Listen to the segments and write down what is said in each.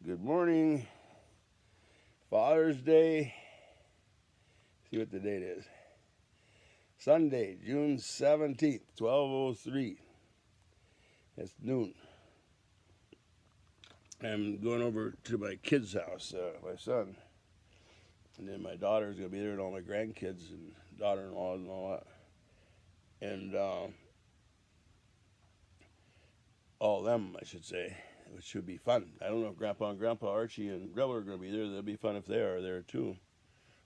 Good morning. Father's Day. See what the date is. Sunday, June 17th, 12:03. It's noon. I'm going over to my kid's house, my son. And then my daughter's going to be there and all my grandkids and daughter-in-law and all that. And all of them, I should say, which should be fun. I don't know if Grandpa and Grandpa Archie and Rebel are going to be there. That'll be fun if they are there too.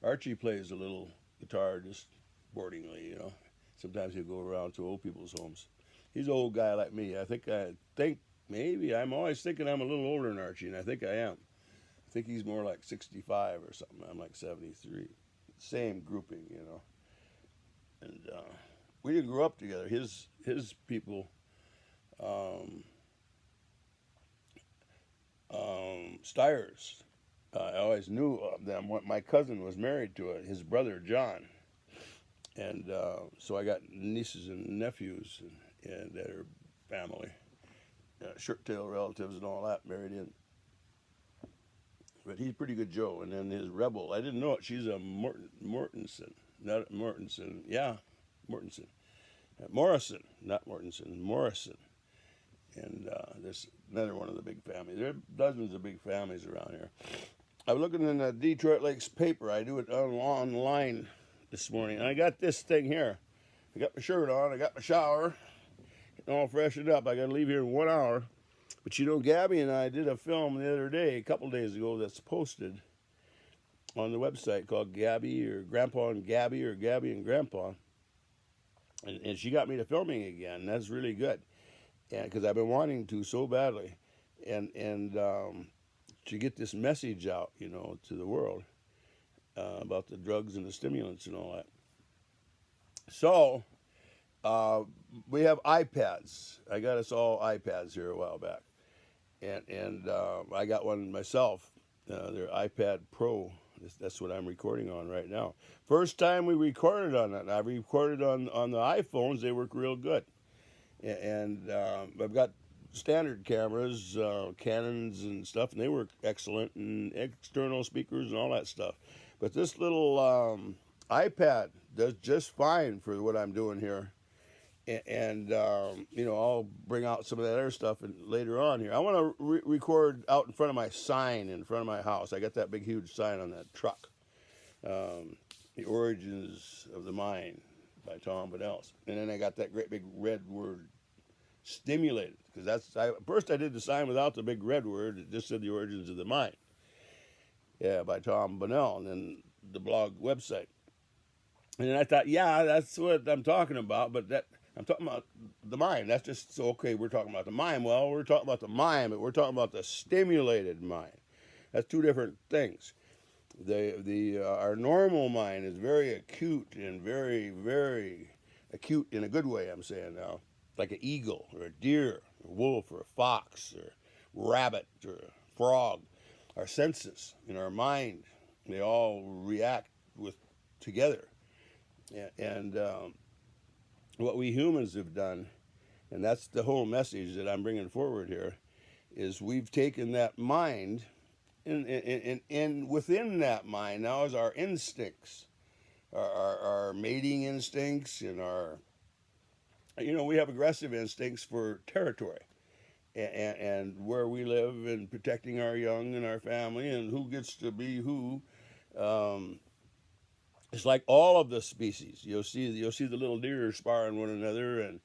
Archie plays a little guitar just boardingly, you know. Sometimes he'll go around to old people's homes. He's an old guy like me. I think maybe I'm always thinking I'm a little older than Archie, and I think I am. I think he's more like 65 or something. I'm like 73. Same grouping, you know. And we didn't grow up together. His people, Stiers. I always knew of them. My cousin was married to his brother John, and so I got nieces and nephews and that are family, shirt-tail relatives and all that married in. But he's pretty good Joe. And then his Rebel, I didn't know it. She's a Mortensen, not Mortensen. Yeah, Mortensen. Morrison, not Mortensen, Morrison. And there's another one of the big families. There are dozens of big families around here. I was looking in the Detroit Lakes paper. I do it online this morning. And I got this thing here. I got my shirt on. I got my shower. Getting all freshened up. I got to leave here in 1 hour. But you know, Gabby and I did a film the other day, a couple days ago, that's posted on the website called Gabby or Grandpa and Gabby or Gabby and Grandpa. And she got me to filming again. That's really good. And because I've been wanting to so badly. And to get this message out, you know, to the world about the drugs and the stimulants and all that. So, we have iPads. I got us all iPads here a while back. And I got one myself. They're iPad Pro. That's what I'm recording on right now. First time we recorded on it. I recorded on the iPhones. They work real good. And I've got standard cameras, Canons and stuff, and they work excellent, and external speakers and all that stuff. But this little iPad does just fine for what I'm doing here. And you know, I'll bring out some of that other stuff later on here. I want to record out in front of my sign in front of my house. I got that big, huge sign on that truck. The Origins of the Mind by Tom Bonnell. And then I got that great big red word, stimulated. Because first I did the sign without the big red word. It just said the Origins of the Mind. Yeah, by Tom Bonnell. And then the blog website. And then I thought, yeah, that's what I'm talking about. But I'm talking about the mind. That's just, so okay, we're talking about the mind. Well, we're talking about the mind, but we're talking about the stimulated mind. That's two different things. Our normal mind is very acute and very, very acute in a good way, I'm saying now. Like an eagle or a deer, or a wolf or a fox or rabbit or a frog. Our senses in our mind, they all react together. And what we humans have done, and that's the whole message that I'm bringing forward here, is we've taken that mind, and within that mind now is our instincts, our mating instincts, and we have aggressive instincts for territory, and where we live, and protecting our young and our family, and who gets to be who. It's like all of the species. You'll see the little deer sparring one another, and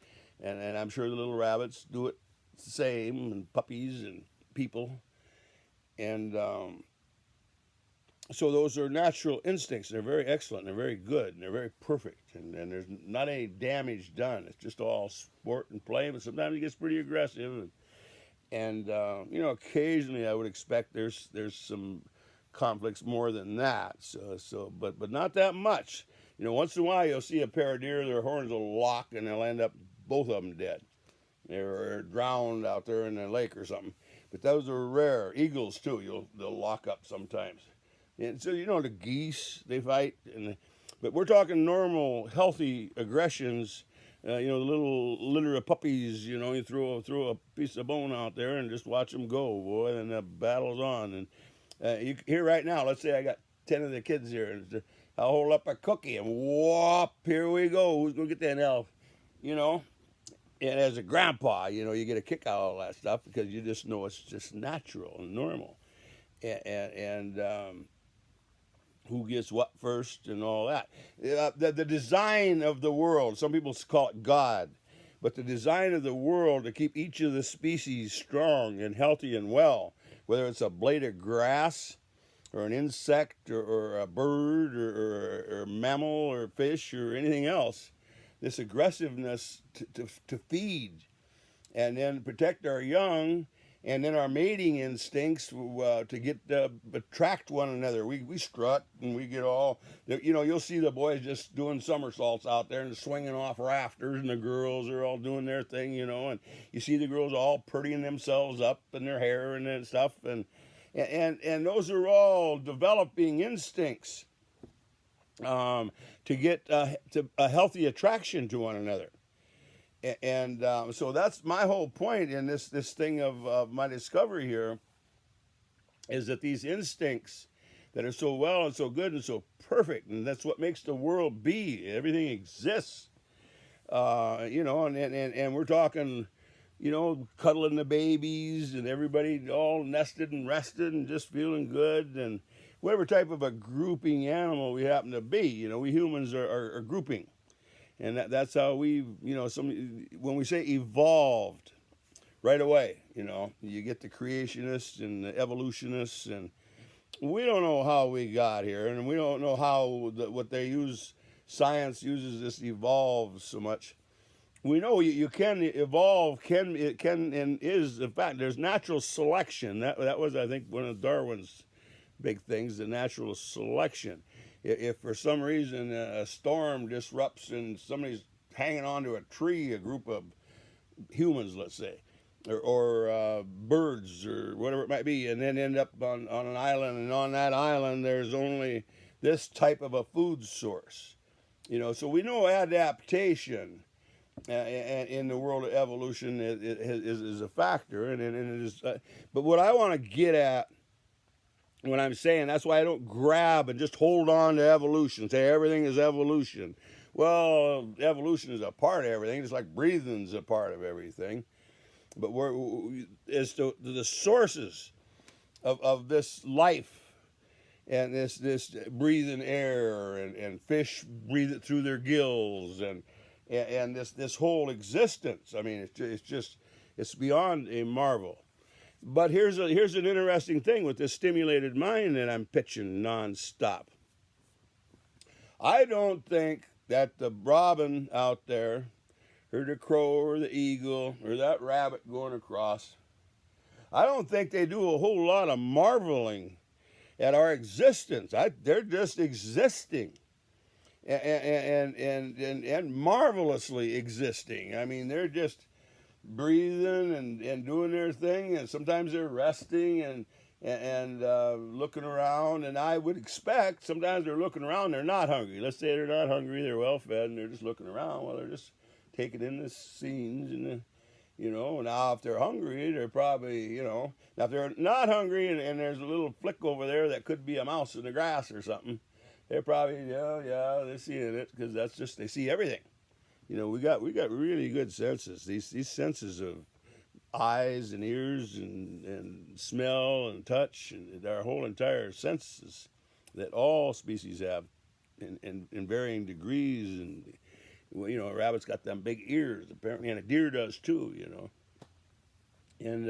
I'm sure the little rabbits do it the same, and puppies and people. And so those are natural instincts. They're very excellent, and they're very good, and they're very perfect, and there's not any damage done. It's just all sport and play, but sometimes it gets pretty aggressive. And occasionally I would expect there's some conflicts more than that, but not that much. Once in a while you'll see a pair of deer, their horns will lock and they'll end up both of them dead. They're drowned out there in the lake or something. But those are rare. Eagles too, they'll lock up sometimes. And so the geese, they fight, but we're talking normal, healthy aggressions the little litter of puppies, you throw a piece of bone out there and just watch them go, boy, and the battle's on. And here right now, let's say I got 10 of the kids here, and I'll hold up a cookie and whoop, here we go. Who's going to get that elf? And as a grandpa, you get a kick out of all that stuff because you just know it's just natural and normal. And who gets what first and all that. The design of the world, some people call it God, but the design of the world to keep each of the species strong and healthy and well, whether it's a blade of grass or an insect or a bird or a mammal or fish or anything else, this aggressiveness to feed and then protect our young, and then our mating instincts to attract one another. We strut and we get all, you'll see the boys just doing somersaults out there and swinging off rafters, and the girls are all doing their thing, and you see the girls all prettying themselves up in their hair and that stuff, and those are all developing instincts to get to a healthy attraction to one another. And so that's my whole point in this thing of my discovery here, is that these instincts that are so well and so good and so perfect, and that's what makes the world be. Everything exists, and we're talking, cuddling the babies and everybody all nested and rested and just feeling good, and whatever type of a grouping animal we happen to be, we humans are grouping. And that's how we, when we say evolved, right away, you get the creationists and the evolutionists, and we don't know how we got here, and we don't know how what they use, science uses this evolve so much. We know you can evolve, it can and is, in fact, there's natural selection. That was, I think, one of Darwin's big things, the natural selection. If for some reason a storm disrupts and somebody's hanging onto a tree, a group of humans, let's say, or birds or whatever it might be, and then end up on an island, and on that island there's only this type of a food source. So we know adaptation in the world of evolution is a factor, and it is. But what I want to get at, when I'm saying, that's why I don't grab and just hold on to evolution, say everything is evolution. Well, evolution is a part of everything, just like breathing's a part of everything. But as to the sources of this life, and this breathing air, and fish breathe it through their gills, and this whole existence, I mean, it's beyond a marvel. But here's an interesting thing with this stimulated mind that I'm pitching nonstop. I don't think that the robin out there, or the crow, or the eagle, or that rabbit going across, I don't think they do a whole lot of marveling at our existence. They're just existing, and marvelously existing. I mean, they're just breathing and doing their thing, and sometimes they're resting and looking around, and I would expect sometimes they're looking around, they're not hungry. Let's say they're not hungry, they're well fed, and they're just looking around. Well, they're just taking in the scenes, and now if they're hungry, they're probably, now if they're not hungry and there's a little flick over there that could be a mouse in the grass or something, they're probably, they're seeing it, because that's just, they see everything. We got really good senses. These senses of eyes and ears and smell and touch, and our whole entire senses that all species have in varying degrees. And a rabbit's got them big ears apparently, and a deer does too. And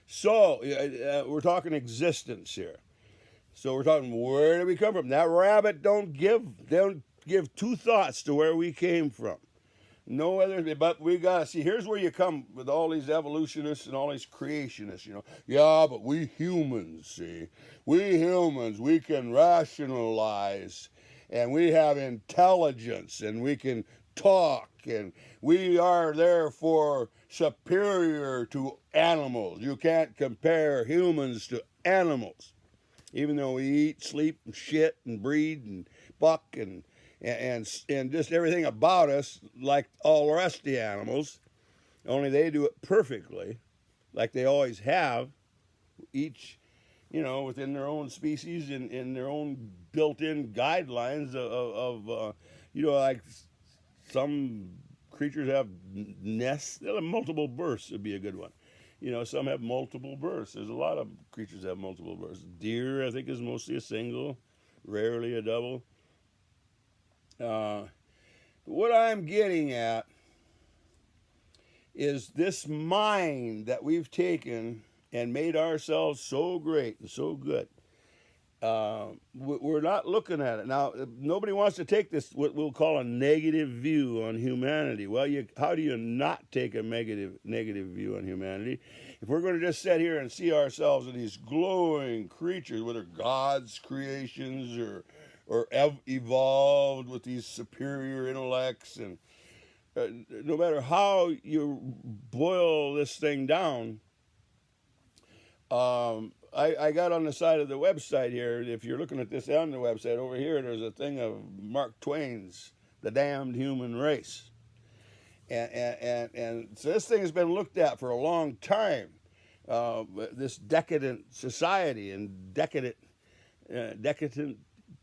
so we're talking existence here. So we're talking, where do we come from? That rabbit don't give two thoughts to where we came from. No other, but we got to see, here's where you come with all these evolutionists and all these creationists, Yeah, but we humans, see. We humans, we can rationalize, and we have intelligence, and we can talk, and we are therefore superior to animals. You can't compare humans to animals. Even though we eat, sleep, and shit, and breed, and buck, and and just everything about us like all the rest of the animals, only they do it perfectly, like they always have, each, within their own species and in their own built-in guidelines of like some creatures have nests, multiple births would be a good one. Some have multiple births. There's a lot of creatures that have multiple births. Deer, I think, is mostly a single, rarely a double. What I'm getting at is this mind that we've taken and made ourselves so great and so good. We're not looking at it. Now, nobody wants to take this, what we'll call a negative view on humanity. Well, how do you not take a negative view on humanity? If we're going to just sit here and see ourselves as these glowing creatures, whether God's creations or evolved with these superior intellects, and no matter how you boil this thing down, I got on the side of the website here, if you're looking at this on the website, over here there's a thing of Mark Twain's The Damned Human Race. And so this thing has been looked at for a long time, this decadent society and decadent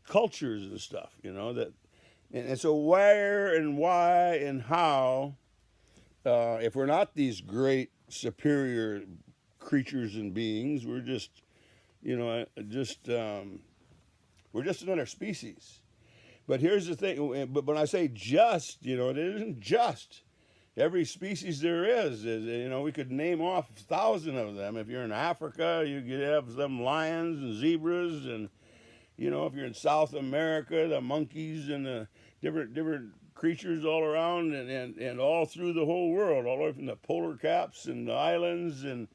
cultures and stuff, and so where and why and how, if we're not these great superior creatures and beings, we're just we're just another species. But here's the thing, but when I say just, it isn't just. Every species there is, we could name off 1,000 of them. If you're in Africa, you could have some lions and zebras, and if you're in South America, the monkeys and the different creatures all around, and all through the whole world, all the way from the polar caps and the islands and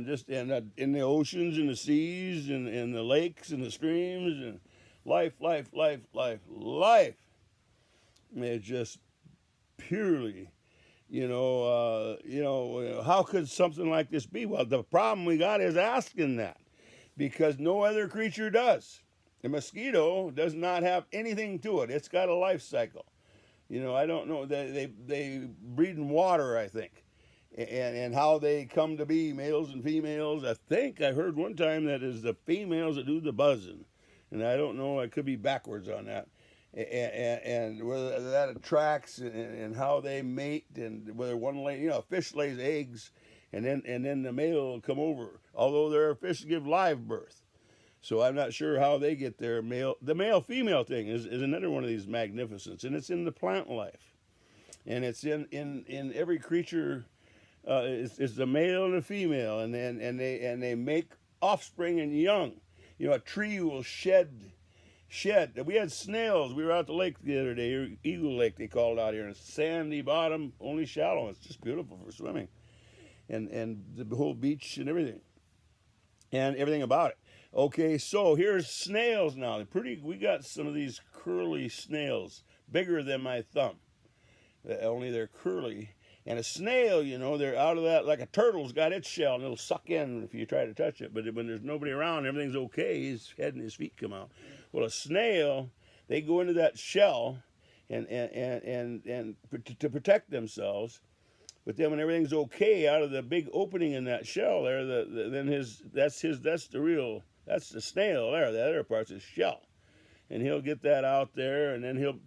just in the oceans and the seas and the lakes and the streams, and life. It's just purely, how could something like this be? Well, the problem we got is asking that, because no other creature does. The mosquito does not have anything to it. It's got a life cycle. I don't know. They breed in water, I think. And how they come to be, males and females. I think I heard one time that is the females that do the buzzing. And I don't know, I could be backwards on that. And whether that attracts and how they mate, and whether one a fish lays eggs and then the male will come over. Although there are fish that give live birth. So I'm not sure how they get their male. The male-female thing is another one of these magnificence. And it's in the plant life. And it's in every creature. It's the male and the female, and they make offspring and young. A tree will shed. We had snails. We were out the lake the other day, Eagle Lake they call it out here, and sandy bottom, only shallow. It's just beautiful for swimming, and the whole beach and everything about it. Okay, so here's snails now. We got some of these curly snails, bigger than my thumb. Only they're curly. And a snail, they're out of that, like a turtle's got its shell, and it'll suck in if you try to touch it. But when there's nobody around, everything's okay, his head and his feet come out. Well, a snail, they go into that shell and to protect themselves. But then when everything's okay, out of the big opening in that shell there, that's the snail there. The other part's his shell. And he'll get that out there, and then he'll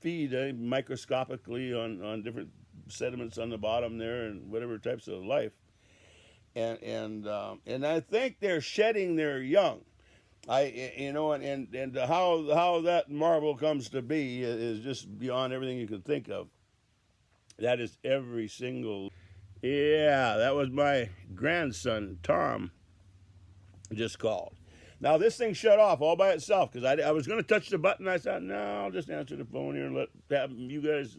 feed microscopically on different sediments on the bottom there and whatever types of life, and I think they're shedding their young. And how that marvel comes to be is just beyond everything you can think of. That is every single. Yeah, that was my grandson Tom just called. Now this thing shut off all by itself because I was going to touch the button. I thought, no, I'll just answer the phone here and let you guys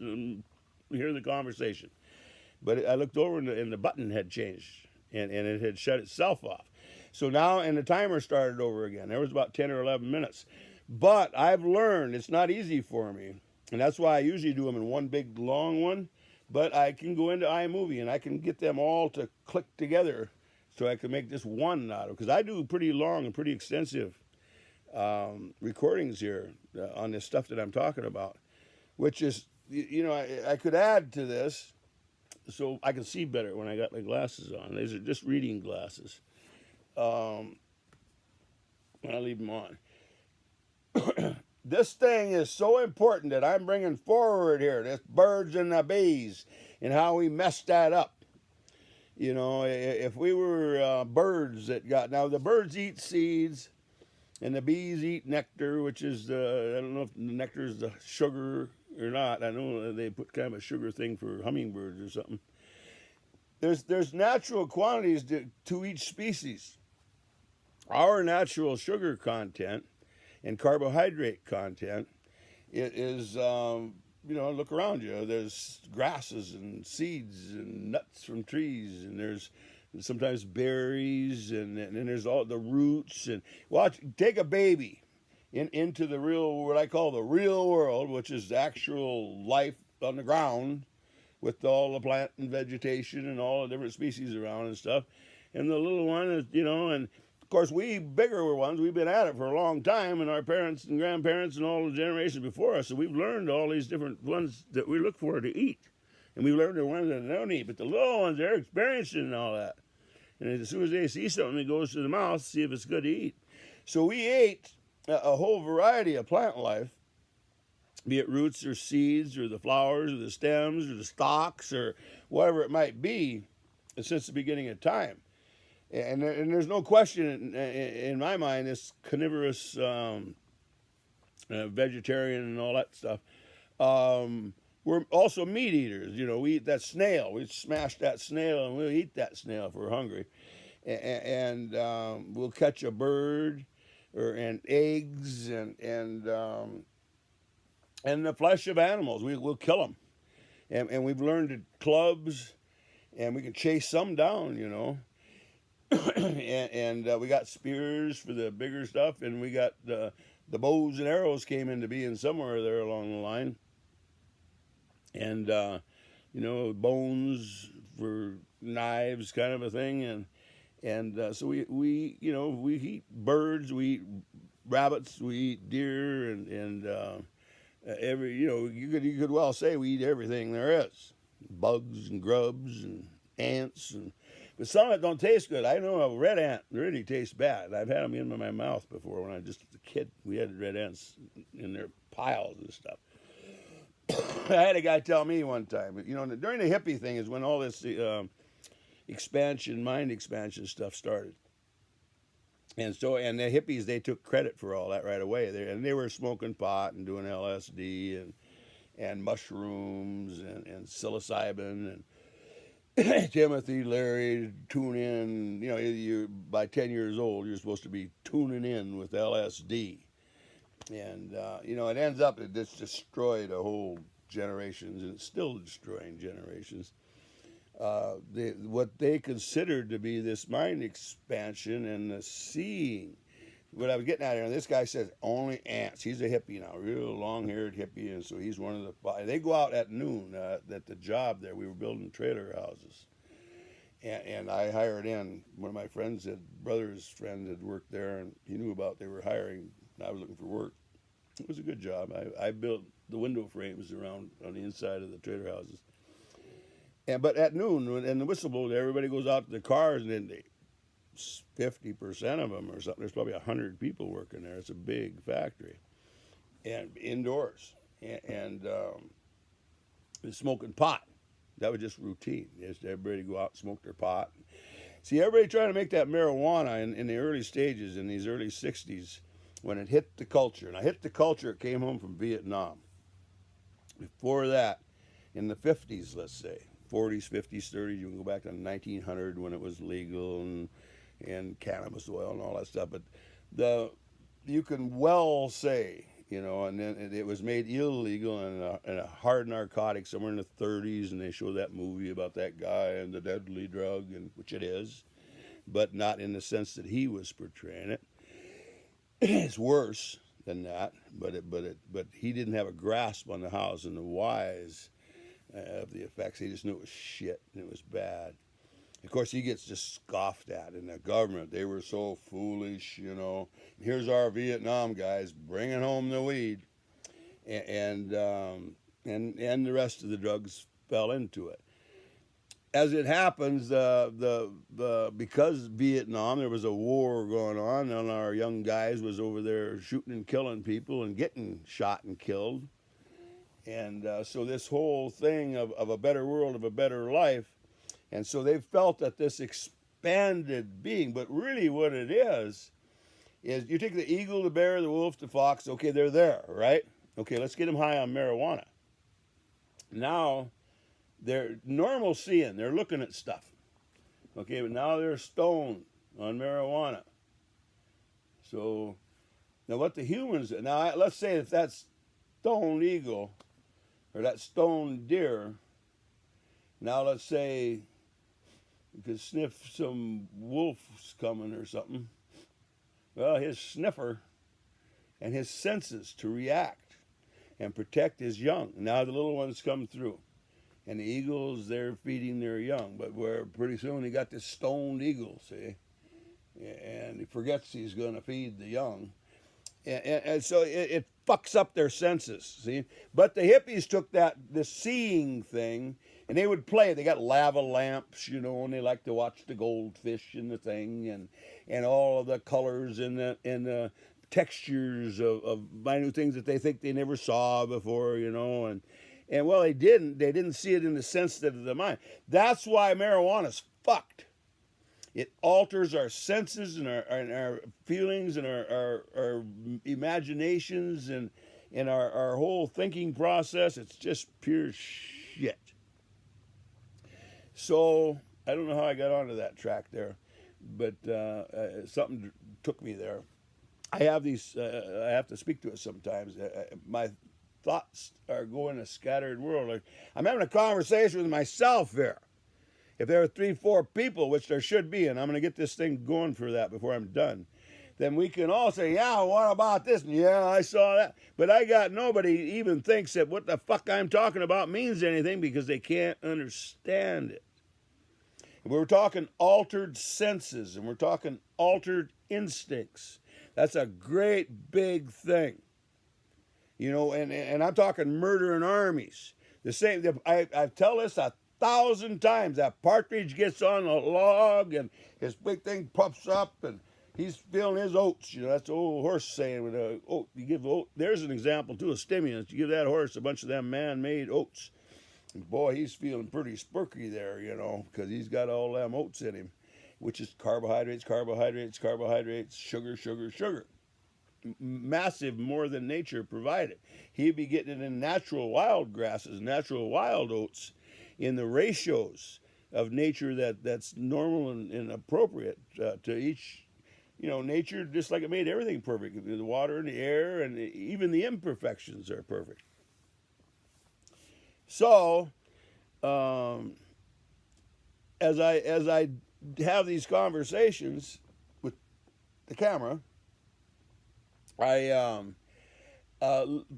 hear the conversation. But I looked over and the button had changed and it had shut itself off. So now, and the timer started over again. There was about 10 or 11 minutes. But I've learned it's not easy for me. And that's why I usually do them in one big long one. But I can go into iMovie and I can get them all to click together so I can make just one out of it. Because I do pretty long and pretty extensive recordings here on this stuff that I'm talking about, which is, I could add to this so I can see better when I got my glasses on. These are just reading glasses. I'll leave them on. This thing is so important that I'm bringing forward here, this birds and the bees, and how we messed that up. If we were birds that now the birds eat seeds, and the bees eat nectar, which is I don't know if the nectar is the sugar or not. I know they put kind of a sugar thing for hummingbirds or something. There's natural quantities to each species. Our natural sugar content and carbohydrate content is, look around you. There's grasses and seeds and nuts from trees, and there's sometimes berries, and there's all the roots. And take a baby into the what I call the real world, which is actual life on the ground with all the plant and vegetation and all the different species around and stuff. And the little one is, and of course we bigger ones, we've been at it for a long time, and our parents and grandparents and all the generations before us, so we've learned all these different ones that we look for to eat. And we've learned the ones that don't eat, but the little ones, they're experiencing all that. And as soon as they see something, it goes to the mouth to see if it's good to eat. So we ate a whole variety of plant life, be it roots or seeds or the flowers or the stems or the stalks or whatever it might be, since the beginning of time. And there's no question in my mind, this carnivorous vegetarian and all that stuff. We're also meat eaters. We eat that snail. We smash that snail and we'll eat that snail if we're hungry. And we'll catch a bird and eggs and the flesh of animals. We'll kill them. And we've learned at clubs, and we can chase some down, and we got spears for the bigger stuff, and we got the bows and arrows came into being somewhere there along the line. And, bones for knives kind of a thing. And so we eat birds, we eat rabbits, we eat deer, and you could well say we eat everything there is. Bugs and grubs and ants. But some of it don't taste good. I know a red ant really tastes bad. I've had them in my mouth before when I was just a kid. We had red ants in their piles and stuff. I had a guy tell me one time, during the hippie thing is when all this mind expansion stuff started. And the hippies, they took credit for all that right away. They were smoking pot and doing LSD and mushrooms and psilocybin and Timothy Leary tune in. You by 10 years old, you're supposed to be tuning in with LSD. And, it ends up, it just destroyed a whole generations, and it's still destroying generations. What they considered to be this mind expansion and the seeing. What I was getting at here, and this guy says only ants. He's a hippie now, real long-haired hippie, and so he's one of the. They go out at noon at the job there. We were building trailer houses, and I hired in. One of my friends, brother's friend, had worked there, and he knew about they were hiring. I was looking for work. It was a good job. I built the window frames around on the inside of the trailer houses. But at noon, and the whistle blows, everybody goes out to the cars, and then 50% of them or something. There's probably 100 people working there. It's a big factory, and indoors, and smoking pot. That was just routine. Just everybody go out and smoke their pot. See, everybody trying to make that marijuana in the early stages, in these early 60s, when it hit the culture. And I hit the culture, it came home from Vietnam. Before that, in the 50s, let's say, 40s, 50s, 30s, you can go back to 1900 when it was legal and cannabis oil and all that stuff. But you can well say, and then it was made illegal and a hard narcotic somewhere in the 30s, and they show that movie about that guy and the deadly drug, and which it is, but not in the sense that he was portraying it. It's worse than that, but he didn't have a grasp on the hows and the whys of the effects. He just knew it was shit and it was bad. Of course, he gets just scoffed at in the government. They were so foolish, you know. Here's our Vietnam guys bringing home the weed, and the rest of the drugs fell into it. As it happens, because Vietnam, there was a war going on, and our young guys was over there shooting and killing people and getting shot and killed. And so this whole thing of a better world, of a better life, and so they felt that this expanded being, but really what it is you take the eagle, the bear, the wolf, the fox, okay, they're there, right? Okay, let's get them high on marijuana. Now, they're normal seeing, they're looking at stuff. Okay, but now they're stoned on marijuana. So, now what the humans, now let's say if that's stoned eagle, or that stoned deer, now let's say you could sniff some wolves coming or something. Well, his sniffer and his senses to react and protect his young. Now the little ones come through. And the eagles, they're feeding their young. But where pretty soon he got this stoned eagle, see? And he forgets he's going to feed the young. And so it fucks up their senses, see? But the hippies took this seeing thing, and they would play. They got lava lamps, you know, and they like to watch the goldfish in the thing, and all of the colors and the textures of minute things that they think they never saw before, you know, and well, they didn't see it in the sense of the mind. That's why marijuana's fucked. It alters our senses and our feelings and our imaginations and our whole thinking process. It's just pure shit. So I don't know how I got onto that track there, but something took me there. I have these. I have to speak to it sometimes. My thoughts are going a scattered world. I'm having a conversation with myself here. If there are 3-4 people, which there should be, and I'm going to get this thing going for that before I'm done, then we can all say, yeah, what about this? And yeah, I saw that. But I got nobody even thinks that what the fuck I'm talking about means anything because they can't understand it. And we're talking altered senses, and we're talking altered instincts. That's a great big thing. You know, and I'm talking murdering armies. The same, I tell this 1,000 times. That partridge gets on a log and his big thing puffs up and he's feeling his oats. You know, that's the old horse saying with a oat. You give oat. There's an example too, a stimulant. You give that horse a bunch of them man-made oats. And boy, he's feeling pretty spurky there, you know, because he's got all them oats in him, which is carbohydrates, carbohydrates, carbohydrates, sugar, sugar, sugar. Massive, more than nature provided. He'd be getting it in natural wild grasses, natural wild oats, in the ratios of nature that's normal and appropriate to each. You know, nature, just like it made everything perfect. The water and the air and even the imperfections are perfect. So, as I have these conversations with the camera,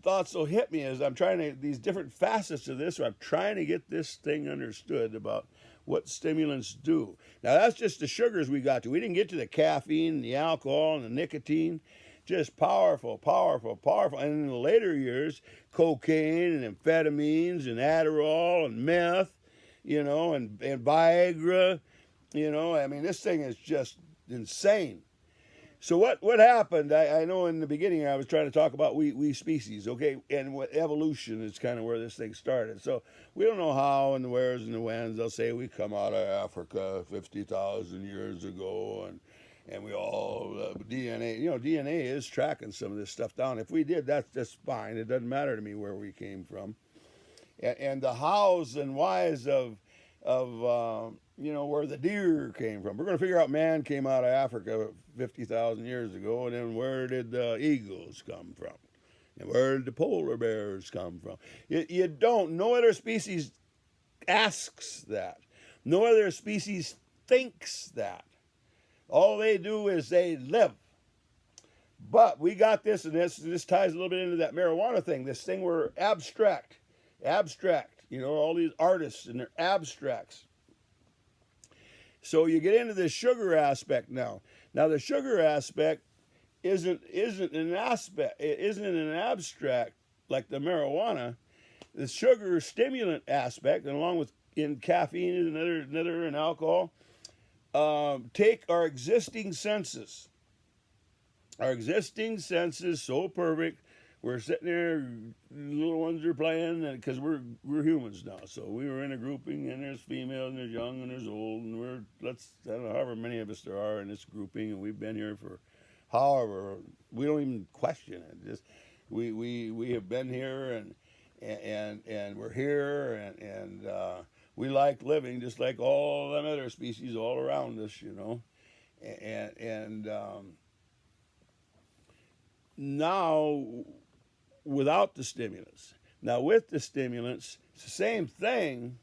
thoughts will hit me as I'm trying to, these different facets of this, or I'm trying to get this thing understood about what stimulants do. Now, that's just the sugars we got to. We didn't get to the caffeine, the alcohol, and the nicotine. Just powerful, powerful, powerful. And in the later years, cocaine and amphetamines and Adderall and meth, you know, and Viagra, you know. I mean, this thing is just insane. So what happened, I know in the beginning I was trying to talk about we species, okay? And what evolution is kind of where this thing started. So we don't know how and the wheres and the whens. They'll say we come out of Africa 50,000 years ago and we all, DNA, you know, DNA is tracking some of this stuff down. If we did, that's just fine. It doesn't matter to me where we came from. And the hows and whys of you know, where the deer came from. We're going to figure out man came out of Africa 50,000 years ago, and then where did the eagles come from? And where did the polar bears come from? You don't. No other species asks that. No other species thinks that. All they do is they live. But we got this, and this ties a little bit into that marijuana thing, this thing where abstract, you know, all these artists and their abstracts. So you get into the sugar aspect now. Now the sugar aspect isn't an abstract like the marijuana. The sugar stimulant aspect, and along with in caffeine and another and alcohol, take our existing senses. Our existing senses so perfect. We're sitting there, little ones are playing, because we're humans now. So we were in a grouping, and there's females, and there's young, and there's old, and I don't know, however many of us there are in this grouping, and we've been here for, however, we don't even question it. Just we have been here, and we're here, and we like living just like all them other species all around us, and now, without the stimulants. Now, with the stimulants, it's the same thing,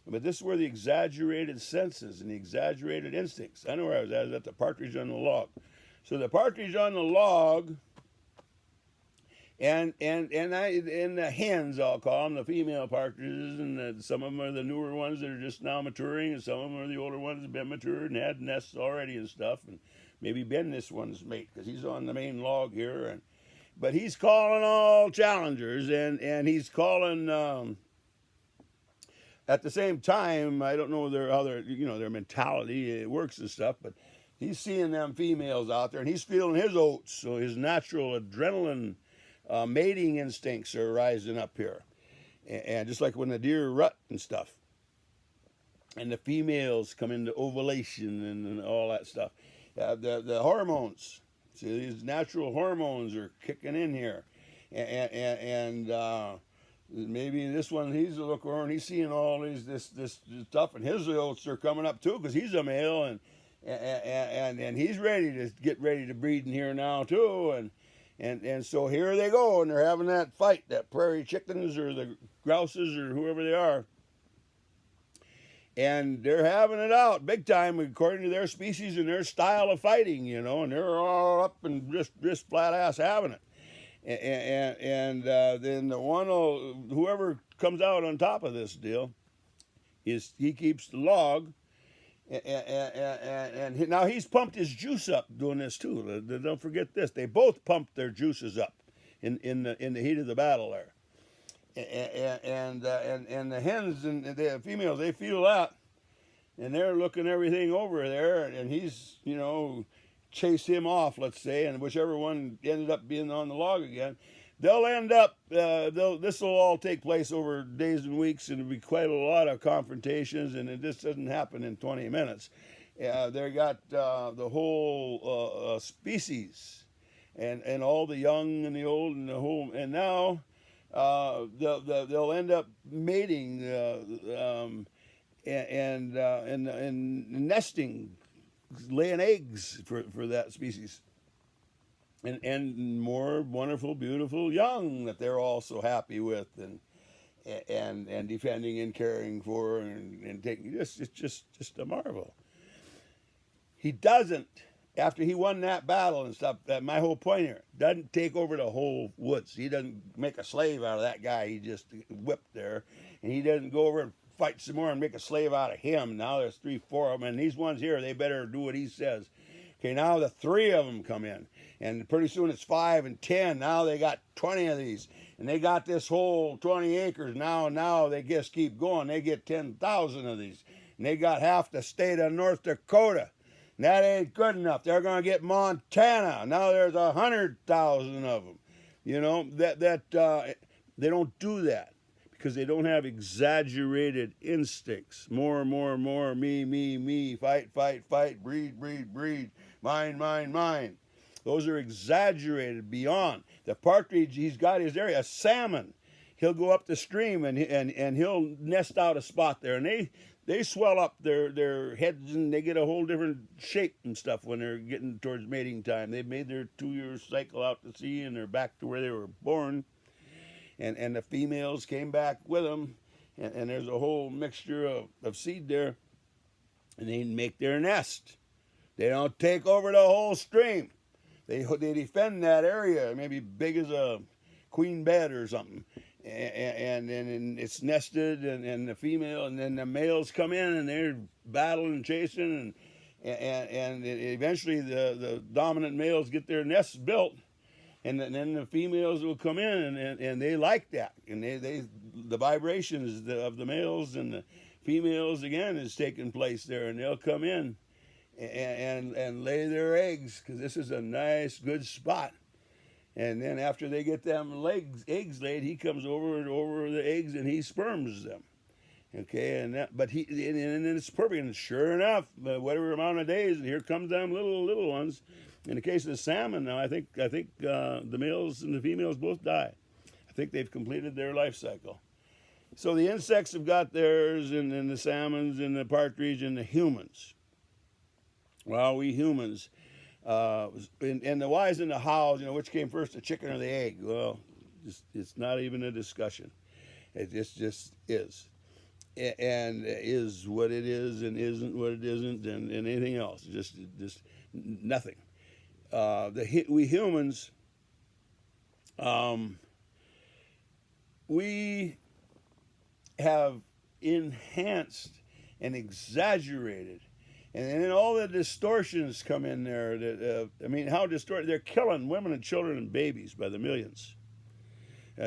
but this is where the exaggerated senses and the exaggerated instincts. I know where I was at the partridge on the log. So the partridge on the log, and the hens, I'll call them, the female partridges, and some of them are the newer ones that are just now maturing, and some of them are the older ones that have been matured and had nests already and stuff, and maybe been this one's mate, because he's on the main log here, but he's calling all challengers, and he's calling at the same time. I don't know their mentality works and stuff, but he's seeing them females out there, and he's feeling his oats, so his natural adrenaline mating instincts are rising up here, and just like when the deer rut and stuff, and the females come into ovulation and all that stuff. The hormones, see, these natural hormones are kicking in here, and maybe this one, he's a looker, and he's seeing all this stuff, and his oats are coming up too, because he's a male, and he's ready to breed in here now too, and so here they go, and they're having that fight, that prairie chickens or the grouses or whoever they are. And they're having it out big time according to their species and their style of fighting, and they're all up and just flat ass having it. And then the one, whoever comes out on top of this deal, he keeps the log, and now he's pumped his juice up doing this too. Don't forget this: they both pumped their juices up in the heat of the battle there. And the hens and the females, they feel that, and they're looking everything over there, and he's, chase him off, let's say, and whichever one ended up being on the log again, they'll end up, this will all take place over days and weeks, and it'll be quite a lot of confrontations, and it just doesn't happen in 20 minutes. They got the whole species, and all the young and the old and the whole, and now they'll end up mating and nesting, laying eggs for that species, and more wonderful, beautiful young that they're all so happy with and defending and caring for and taking. It's just a marvel. He doesn't. After he won that battle and stuff, my whole point here, doesn't take over the whole woods. He doesn't make a slave out of that guy he just whipped there. And he doesn't go over and fight some more and make a slave out of him. Now there's 3, 4 of them. And these ones here, they better do what he says. Okay, now the 3 of them come in. And pretty soon it's 5 and 10. Now they got 20 of these. And they got this whole 20 acres. Now they just keep going. They get 10,000 of these. And they got half the state of North Dakota. And that ain't good enough. They're going to get Montana. Now there's 100,000 of them. They don't do that because they don't have exaggerated instincts. More, me, fight, breed, mine. Those are exaggerated beyond. The partridge, he's got his area. A salmon, he'll go up the stream and he'll nest out a spot there, and they swell up their heads, and they get a whole different shape and stuff when they're getting towards mating time. They've made their 2-year cycle out to sea, and they're back to where they were born. And the females came back with them, and there's a whole mixture of seed there, and they make their nest. They don't take over the whole stream. They defend that area, maybe big as a queen bed or something. and it's nested, and the female, and then the males come in and they're battling and chasing, and eventually the dominant males get their nests built, and then the females will come in, and they like that, and the vibrations of the males and the females again is taking place there, and they'll come in and lay their eggs, because this is a nice good spot. And then after they get them eggs laid, he comes over the eggs and he sperms them. Okay, and then it's perfect. And sure enough, whatever amount of days, and here comes them little ones. In the case of the salmon, now I think the males and the females both die. I think they've completed their life cycle. So the insects have got theirs, and then the salmons and the partridge and the humans. Well, we humans, and the whys and the hows, which came first, the chicken or the egg? Well, it's not even a discussion. It just is. And is what it is and isn't what it isn't, and anything else. Just nothing. We humans, we have enhanced and exaggerated, and then all the distortions come in there. How distorted? They're killing women and children and babies by the millions.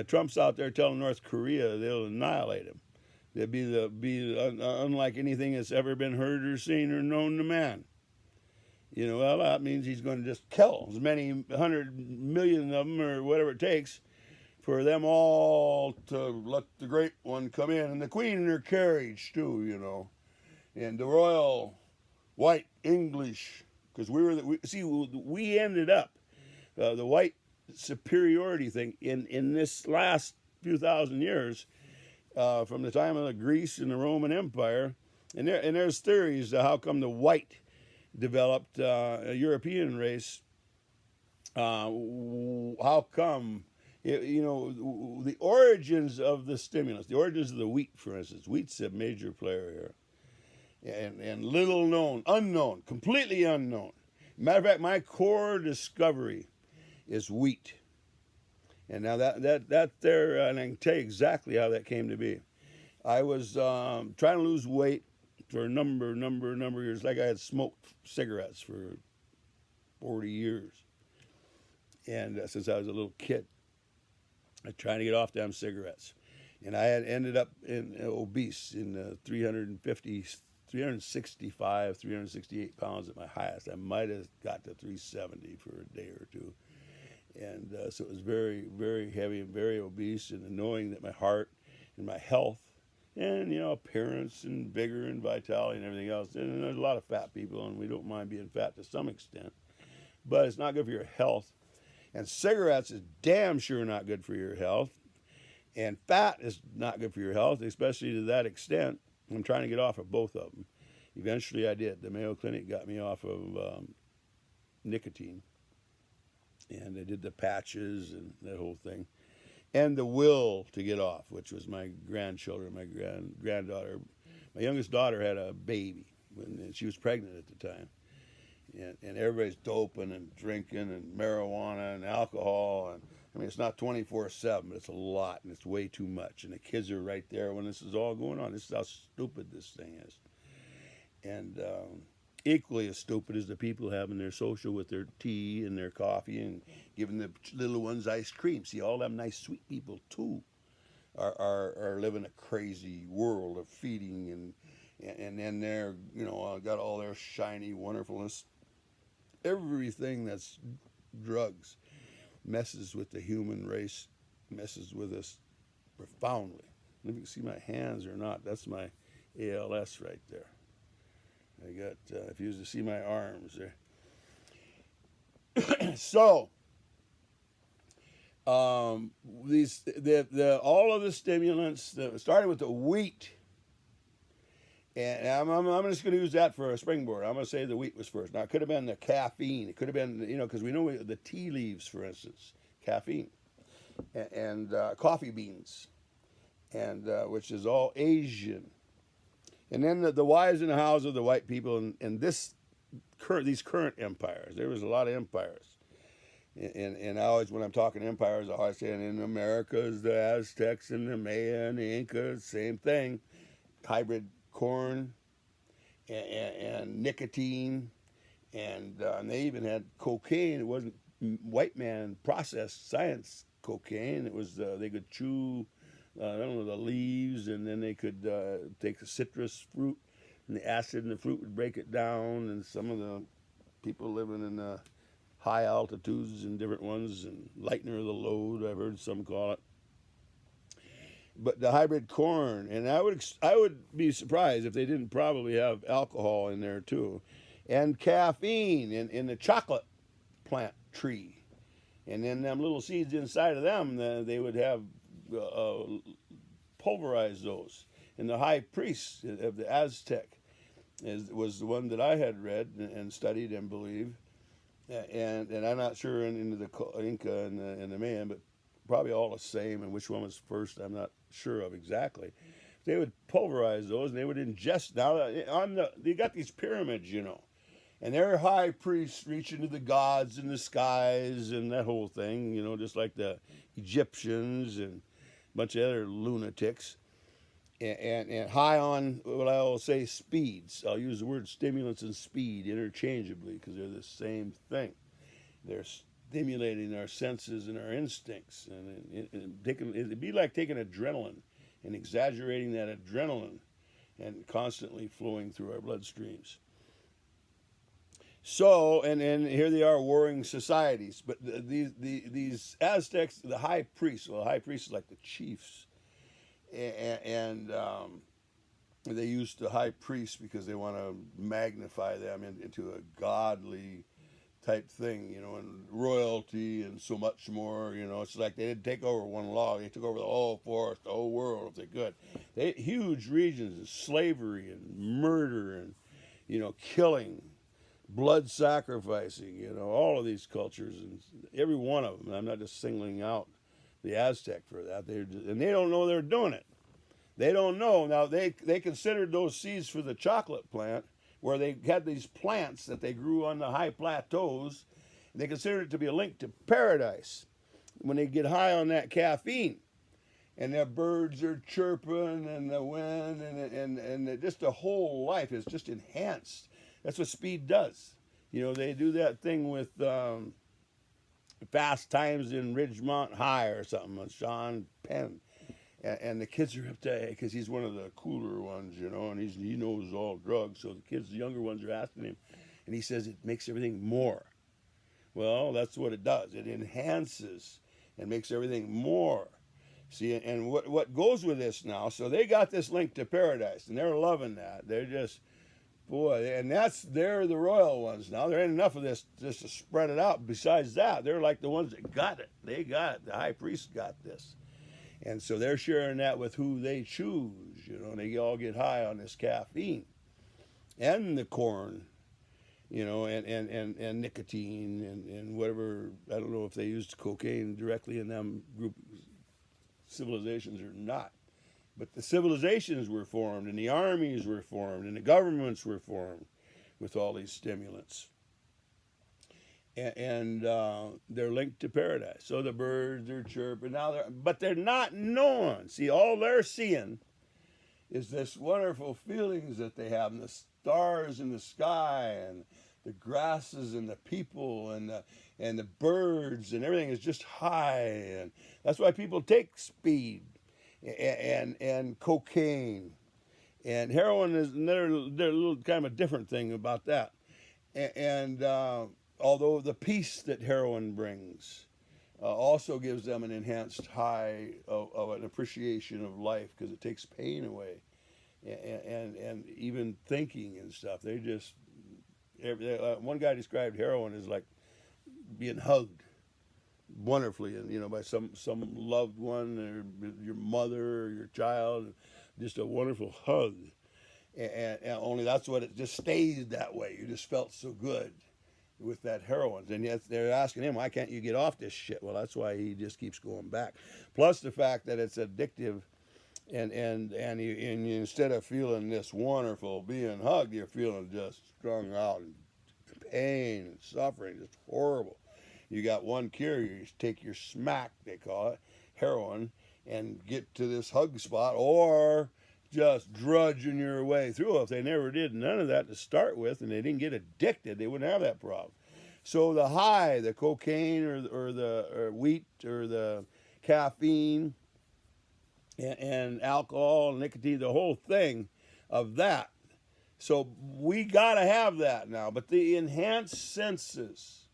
Trump's out there telling North Korea they'll annihilate him. They'll be unlike anything that's ever been heard or seen or known to man. Well, that means he's going to just kill as many 100 million of them or whatever it takes for them all to let the great one come in, and the queen in her carriage too, and the royal white English, because we ended up the white superiority thing in this last few thousand years, from the time of the Greece and the Roman Empire, and there's theories of how come the white developed a European race. How come? The origins of the stimulus, the origins of the wheat, for instance. Wheat's a major player here, and little known, unknown, completely unknown. Matter of fact, my core discovery is wheat. And now that there, and I can tell you exactly how that came to be. I was trying to lose weight for a number of years. Like I had smoked cigarettes for 40 years, and since I was a little kid, I was trying to get off damn cigarettes, and I had ended up obese in 365, 368 pounds at my highest. I might have got to 370 for a day or two. And so it was very, very heavy and very obese, and knowing that my heart and my health and, appearance and vigor and vitality and everything else, and there's a lot of fat people, and we don't mind being fat to some extent, but it's not good for your health. And cigarettes is damn sure not good for your health, and fat is not good for your health, especially to that extent. I'm trying to get off of both of them. Eventually I did. The Mayo Clinic got me off of nicotine. And they did the patches and that whole thing. And the will to get off, which was my grandchildren, my granddaughter. My youngest daughter had a baby when she was pregnant at the time. And everybody's doping and drinking and marijuana and alcohol. And it's not 24/7, but it's a lot, and it's way too much. And the kids are right there when this is all going on. This is how stupid this thing is. And equally as stupid as the people having their social with their tea and their coffee and giving the little ones ice cream. See, all them nice sweet people too are living a crazy world of feeding, and then they're got all their shiny wonderfulness. Everything that's drugs messes with the human race, messes with us profoundly. And if you can see my hands or not, that's my ALS right there. I got, if you was to see my arms there. So, all of the stimulants, starting with the wheat, and I'm just going to use that for a springboard. I'm going to say the wheat was first. Now, it could have been the caffeine. It could have been, because we know the tea leaves, for instance, caffeine, and coffee beans, and which is all Asian. And then the whys and the hows of the white people in these current empires. There was a lot of empires. And I always, when I'm talking empires, I always say in America is the Aztecs and the Maya and the Incas, same thing. Hybrid corn and nicotine, and they even had cocaine. It wasn't white man processed science cocaine. It was they could chew, I don't know, the leaves, and then they could take the citrus fruit, and the acid in the fruit would break it down. And some of the people living in high altitudes and different ones, and lightener of the load, I've heard some call it. But the hybrid corn, and I would be surprised if they didn't probably have alcohol in there too, and caffeine in the chocolate plant tree, and then them little seeds inside of them, they would have pulverized those. And the high priest of the Aztec was the one that I had read and studied and believed, and I'm not sure into the Inca and the Mayan, but probably all the same, and which one was first I'm not sure of exactly. They would pulverize those and they would ingest. Now you got these pyramids, and their high priests reach into the gods in the skies and that whole thing, just like the Egyptians and a bunch of other lunatics, and high on what I'll say speeds. I'll use the word stimulants and speed interchangeably because they're the same thing. They're stimulating our senses and our instincts, and it'd be like taking adrenaline and exaggerating that adrenaline and constantly flowing through our bloodstreams. So, and here they are, warring societies. But these Aztecs, the high priests, well, the high priests is like the chiefs, and they used the high priests because they want to magnify them into a godly type thing, and royalty and so much more. It's like they didn't take over one law; they took over the whole forest, the whole world, if they could. They huge regions of slavery and murder and killing, blood sacrificing. All of these cultures, and every one of them. And I'm not just singling out the Aztec for that. And they don't know they're doing it. They don't know. Now they considered those seeds for the chocolate plant, where they had these plants that they grew on the high plateaus. They considered it to be a link to paradise when they get high on that caffeine. And their birds are chirping, and the wind, and just the whole life is just enhanced. That's what speed does. They do that thing with Fast Times in Ridgemont High or something with Sean Penn. And the kids are uptight because he's one of the cooler ones, and he knows all drugs. So the kids, the younger ones, are asking him, and he says it makes everything more. Well, that's what it does. It enhances and makes everything more. See, and what goes with this now? So they got this link to paradise, and they're loving that. They're just, boy, and they're the royal ones now. There ain't enough of this just to spread it out. Besides that, they're like the ones that got it. They got it. The high priest got this. And so they're sharing that with who they choose, and they all get high on this caffeine and the corn, and nicotine and whatever. I don't know if they used cocaine directly in them group civilizations or not. But the civilizations were formed, and the armies were formed, and the governments were formed with all these stimulants. And they're linked to paradise. So the birds are chirping now, but they're not knowing. See, all they're seeing is this wonderful feelings that they have, and the stars in the sky, and the grasses, and the people, and the birds, and everything is just high. And that's why people take speed and cocaine, and heroin is they're a little kind of a different thing about that. And although the peace that heroin brings also gives them an enhanced high of an appreciation of life, because it takes pain away, and even thinking and stuff. They just one guy described heroin as like being hugged wonderfully, and by some loved one, or your mother or your child, just a wonderful hug. And only that's what it just stays that way. You just felt so good with that heroin. And yet they're asking him, why can't you get off this shit? Well, that's why he just keeps going back. Plus the fact that it's addictive, and you, instead of feeling this wonderful being hugged, you're feeling just strung out and pain and suffering, just horrible. You got one cure. You take your smack, they call it, heroin, and get to this hug spot, or just drudging your way through. If they never did none of that to start with, and they didn't get addicted, they wouldn't have that problem. So the high, the cocaine or the wheat or the caffeine and alcohol, nicotine, the whole thing of that. So we got to have that now. But the enhanced senses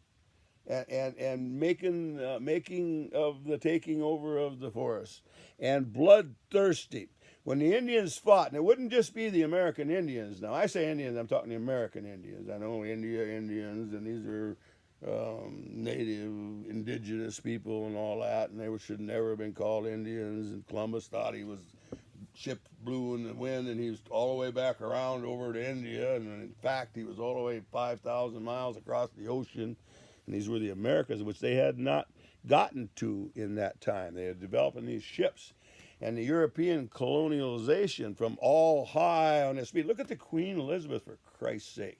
and making of the taking over of the forest and bloodthirsty. When the Indians fought, and it wouldn't just be the American Indians. Now, I say Indians, I'm talking the American Indians. I know Indians, and these are native, indigenous people and all that, and they should never have been called Indians. And Columbus thought he was, ship blew in the wind, and he was all the way back around over to India. And in fact, he was all the way 5,000 miles across the ocean. And these were the Americas, which they had not gotten to in that time. They had developing these ships. And the European colonialization from all high on this speed. Look at the Queen Elizabeth, for Christ's sake.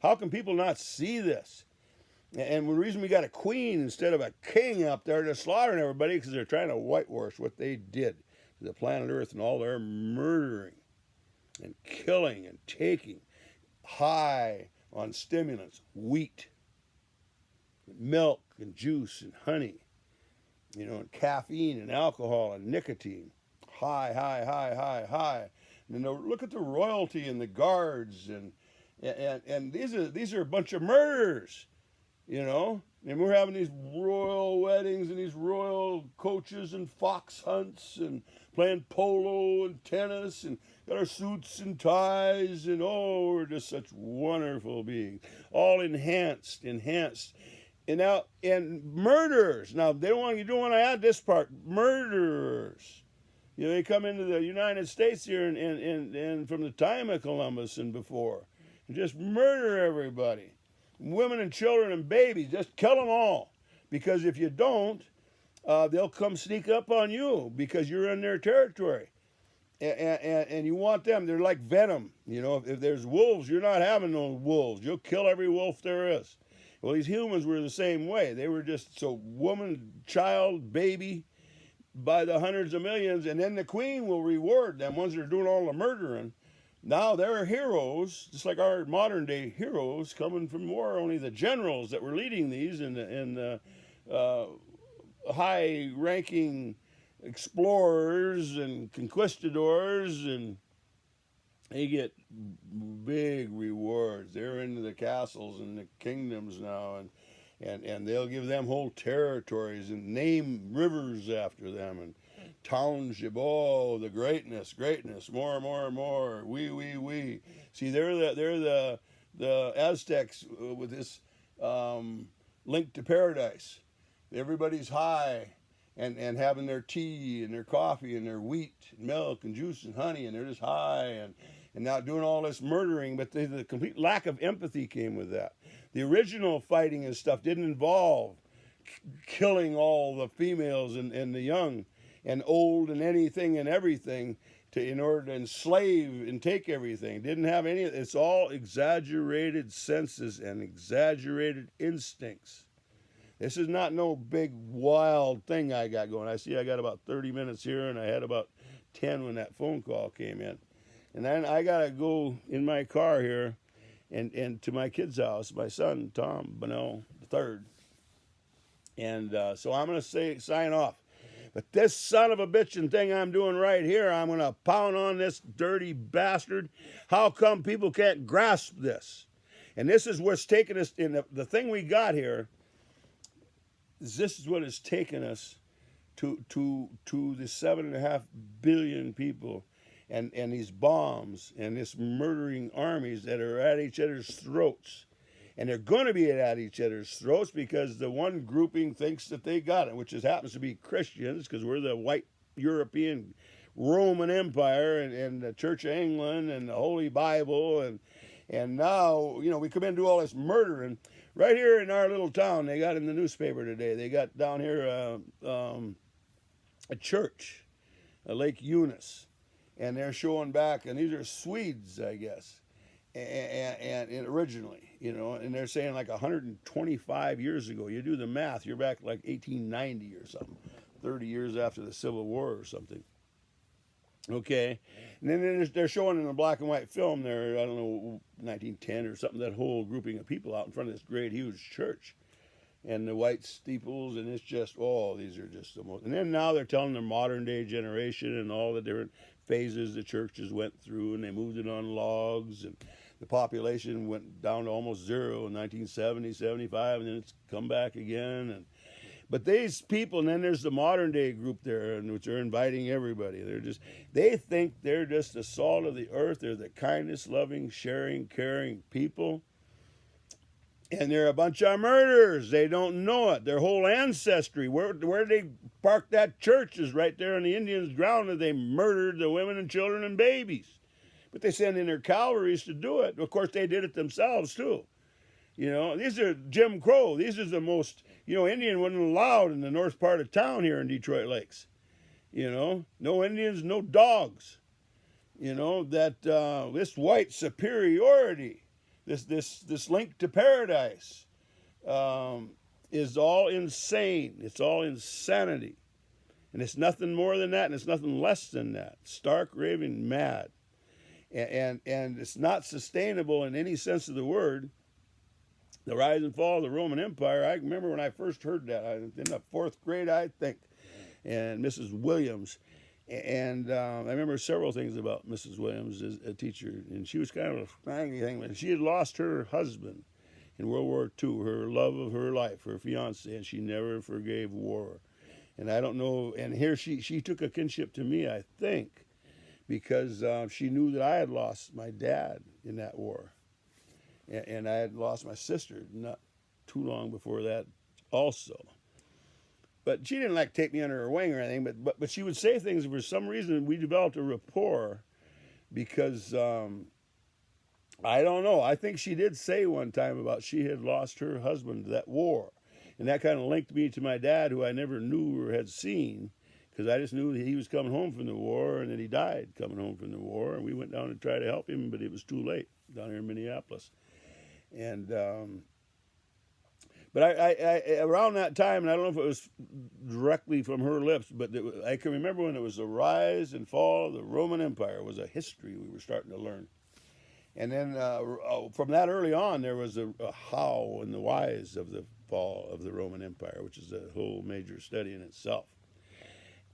How can people not see this? And the reason we got a queen instead of a king up there to slaughtering everybody, because they're trying to whitewash what they did to the planet Earth and all their murdering and killing and taking high on stimulants, wheat, milk and juice and honey, and caffeine and alcohol and nicotine. High. And then look at the royalty and the guards and these are a bunch of murderers, and we're having these royal weddings and these royal coaches and fox hunts and playing polo and tennis and got our suits and ties and we're just such wonderful beings, all enhanced. And murderers. Now you don't want to add this part. Murderers. They come into the United States here and from the time of Columbus and before, and just murder everybody, women and children and babies. Just kill them all, because if you don't, they'll come sneak up on you because you're in their territory, and you want them. They're like venom. If there's wolves, you're not having no wolves. You'll kill every wolf there is. Well, these humans were the same way. They were just woman, child, baby, by the hundreds of millions, and then the queen will reward them ones that are doing all the murdering. Now they're heroes, just like our modern day heroes coming from war. Only the generals that were leading these and the high-ranking explorers and conquistadors, and they get big rewards. They're into the castles and the kingdoms now, and they'll give them whole territories and name rivers after them and township. Oh, the greatness, more. We. See, they're the Aztecs with this link to paradise. Everybody's high and having their tea and their coffee and their wheat and milk and juice and honey, and they're just high and now doing all this murdering. But the complete lack of empathy came with that. The original fighting and stuff didn't involve killing all the females and the young and old and anything and everything in order to enslave and take everything. Didn't have any. It's all exaggerated senses and exaggerated instincts. This is not no big wild thing I got going. I see I got about 30 minutes here, and I had about 10 when that phone call came in. And then I got to go in my car here and to my kid's house, my son, Tom Bonnell III. And so I'm going to sign off. But this son of a bitchin' thing I'm doing right here, I'm going to pound on this dirty bastard. How come people can't grasp this? And this is what's taken us, in the thing we got here, this is what has taken us to the 7.5 billion people and these bombs and this murdering armies that are at each other's throats. And they're going to be at each other's throats because the one grouping thinks that they got it, which happens to be Christians, because we're the white European Roman Empire and the Church of England and the Holy Bible. And now, we come in and do all this murdering. Right here in our little town, they got in the newspaper today, they got down here a church, Lake Eunice. And they're showing back, and these are Swedes, I guess, and originally. you know, and they're saying like 125 years ago. You do the math, you're back like 1890 or something, 30 years after the Civil War or something. Okay, and then they're showing in a black and white film there, I don't know, 1910 or something, that whole grouping of people out in front of this great huge church, and the white steeples, and it's just, oh, these are just the most. And then now they're telling their modern day generation and all the different phases the churches went through, and they moved it on logs, and the population went down to almost zero in 1970, 75, and then it's come back again. And but these people, and then there's the modern day group there, and which are inviting everybody. They think they're just the salt of the earth. They're the kindness, loving, sharing, caring people. And they're a bunch of murderers. They don't know it. Their whole ancestry, where they parked that church is right there on the Indians' ground, and they murdered the women and children and babies. But they sent in their cavalries to do it. Of course, they did it themselves, too. You know, these are Jim Crow. These are the most, you know, Indian wasn't allowed in the north part of town here in Detroit Lakes. You know, no Indians, no dogs. You know, that this white superiority, this link to paradise is all insane. It's all insanity. And it's nothing more than that, and it's nothing less than that. Stark, raving mad. And it's not sustainable in any sense of the word. The rise and fall of the Roman Empire, I remember when I first heard that, in the 4th grade, I think, and Mrs. Williams. And I remember several things about Mrs. Williams as a teacher, and she was kind of a scraggly thing, but she had lost her husband in World War II, her love of her life, her fiance, and she never forgave war. And I don't know, and here she took a kinship to me, I think, because she knew that I had lost my dad in that war. And I had lost my sister not too long before that also. But she didn't like take me under her wing or anything, but she would say things. For some reason, we developed a rapport because, I don't know, I think she did say one time about she had lost her husband to that war. And that kind of linked me to my dad, who I never knew or had seen, because I just knew that he was coming home from the war and that he died coming home from the war. And we went down to try to help him, but it was too late down here in Minneapolis. And but I around that time, and I don't know if it was directly from her lips, but I can remember when it was the rise and fall of the Roman Empire. It was a history we were starting to learn. And then from that early on, there was a how and the whys of the fall of the Roman Empire, which is a whole major study in itself.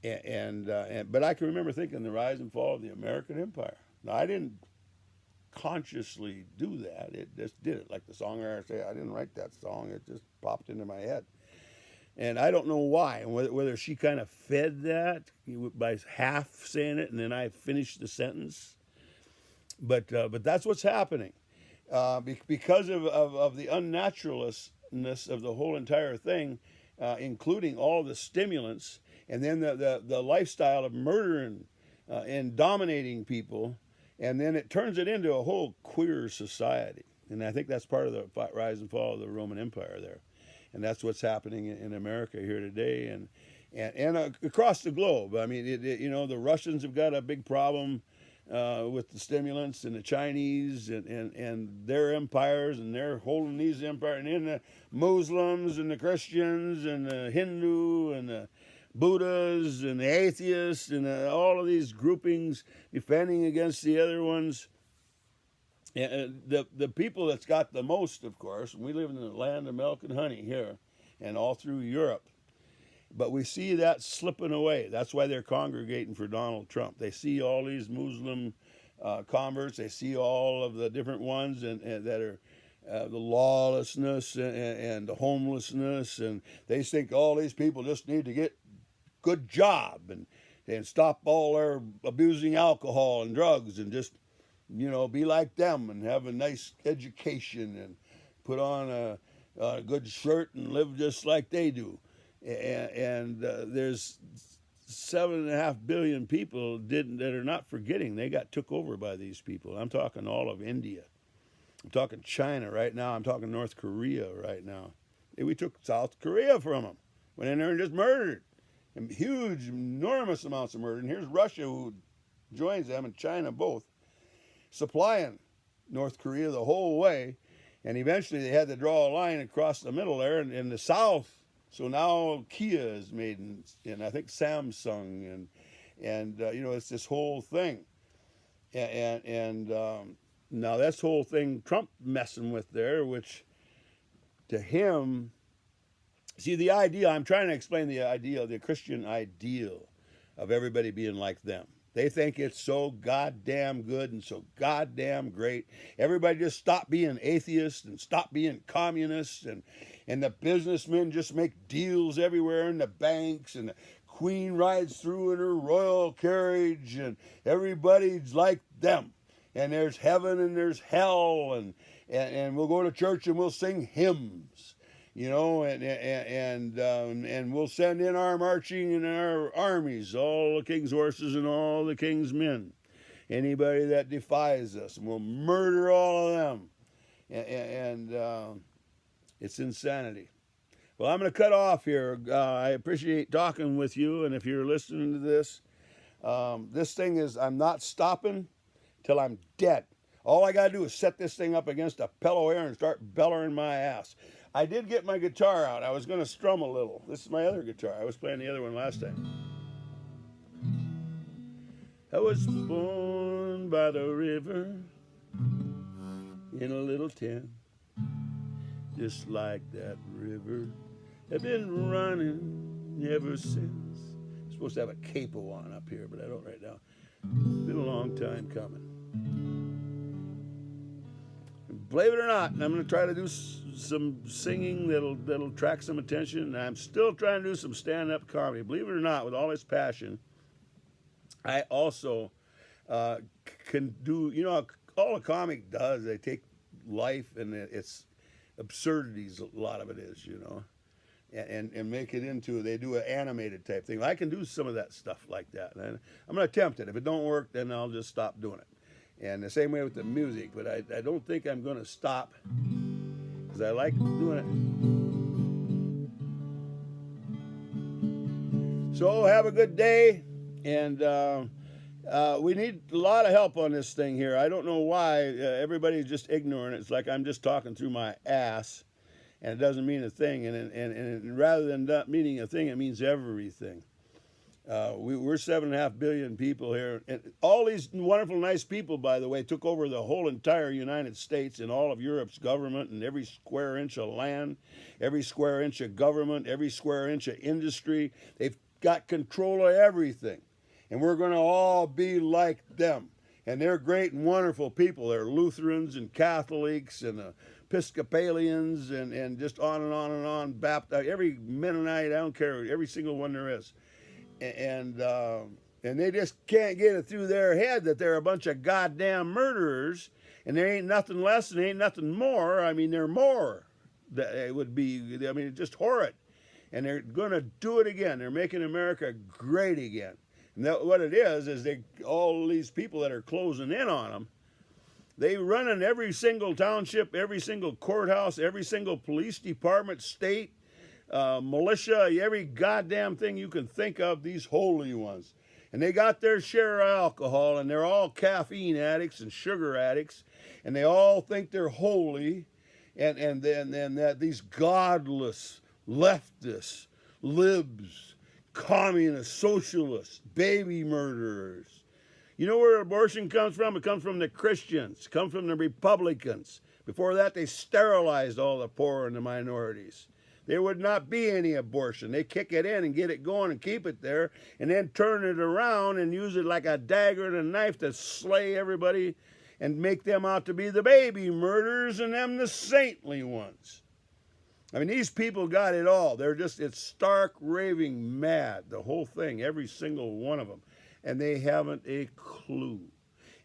But I can remember thinking the rise and fall of the American Empire. Now, I didn't consciously do that. It just did it. Like the songwriter say, I didn't write that song. It just popped into my head. And I don't know why, whether she kind of fed that by half saying it and then I finished the sentence. But that's what's happening. Because of the unnaturalness of the whole entire thing, including all the stimulants, and then the lifestyle of murdering and dominating people, and then it turns it into a whole queer society. And I think that's part of the rise and fall of the Roman Empire there. And that's what's happening in America here today and across the globe. I mean, the Russians have got a big problem with the stimulants, and the Chinese and their empires, and they're holding these empires, and then the Muslims and the Christians and the Hindu and the Buddhas and the atheists and all of these groupings defending against the other ones. And the people that's got the most, of course, we live in the land of milk and honey here and all through Europe. But we see that slipping away. That's why they're congregating for Donald Trump. They see all these Muslim converts. They see all of the different ones and that are the lawlessness and the homelessness. And they think all these people just need to get good job and stop all their abusing alcohol and drugs and just, be like them and have a nice education and put on a good shirt and live just like they do. And there's 7.5 billion people that are not forgetting. They got took over by these people. I'm talking all of India. I'm talking China right now. I'm talking North Korea right now. We took South Korea from them. Went in there and just murdered. And huge, enormous amounts of murder. And here's Russia, who joins them, and China both, supplying North Korea the whole way. And eventually they had to draw a line across the middle there in the South. So now Kia is made in I think Samsung, and it's this whole thing. And now that's the whole thing Trump messing with there, which to him, see the idea, I'm trying to explain the idea, the Christian ideal of everybody being like them. They think it's so goddamn good and so goddamn great. Everybody just stop being atheists and stop being communists, and the businessmen just make deals everywhere in the banks, and the Queen rides through in her royal carriage, and everybody's like them. And there's heaven and there's hell, and we'll go to church and we'll sing hymns. And we'll send in our marching and our armies, all the king's horses and all the king's men. Anybody that defies us, and we'll murder all of them. And it's insanity. Well, I'm going to cut off here. I appreciate talking with you, and if you're listening to this, this thing is, I'm not stopping till I'm dead. All I got to do is set this thing up against a pillow here and start bellowing my ass. I did get my guitar out. I was going to strum a little. This is my other guitar. I was playing the other one last time. I was born by the river in a little tent, just like that river. I've been running ever since. I'm supposed to have a capo on up here, but I don't right now. It's been a long time coming. Believe it or not, I'm going to try to do some singing that'll attract some attention. And I'm still trying to do some stand-up comedy. Believe it or not, with all this passion, I also can do, all a comic does, they take life and it's absurdities, a lot of it is, and make it into, they do an animated type thing. I can do some of that stuff like that. And I'm going to attempt it. If it don't work, then I'll just stop doing it. And the same way with the music, but I don't think I'm going to stop because I like doing it. So have a good day, and we need a lot of help on this thing here. I don't know why everybody's just ignorant. It's like I'm just talking through my ass, and it doesn't mean a thing. And rather than not meaning a thing, it means everything. We're 7.5 billion people here. And all these wonderful, nice people, by the way, took over the whole entire United States and all of Europe's government and every square inch of land, every square inch of government, every square inch of industry. They've got control of everything. And we're going to all be like them. And they're great and wonderful people. They're Lutherans and Catholics and Episcopalians and just on and on and on. Baptist, every Mennonite, I don't care, every single one there is. And they just can't get it through their head that they're a bunch of goddamn murderers, and there ain't nothing less and ain't nothing more. I mean, they're more. That it would be. I mean, it's just horrid, and they're going to do it again. They're making America great again. And what it is all these people that are closing in on them. They run in every single township, every single courthouse, every single police department, state. Militia, every goddamn thing you can think of, these holy ones. And they got their share of alcohol, and they're all caffeine addicts and sugar addicts, and they all think they're holy, and then that these godless, leftist, libs, communist, socialists, baby murderers. You know where abortion comes from? It comes from the Christians, it comes from the Republicans. Before that, they sterilized all the poor and the minorities. There would not be any abortion. They kick it in and get it going and keep it there and then turn it around and use it like a dagger and a knife to slay everybody and make them out to be the baby murderers and them the saintly ones. I mean, these people got it all. It's stark raving mad, the whole thing, every single one of them. And they haven't a clue.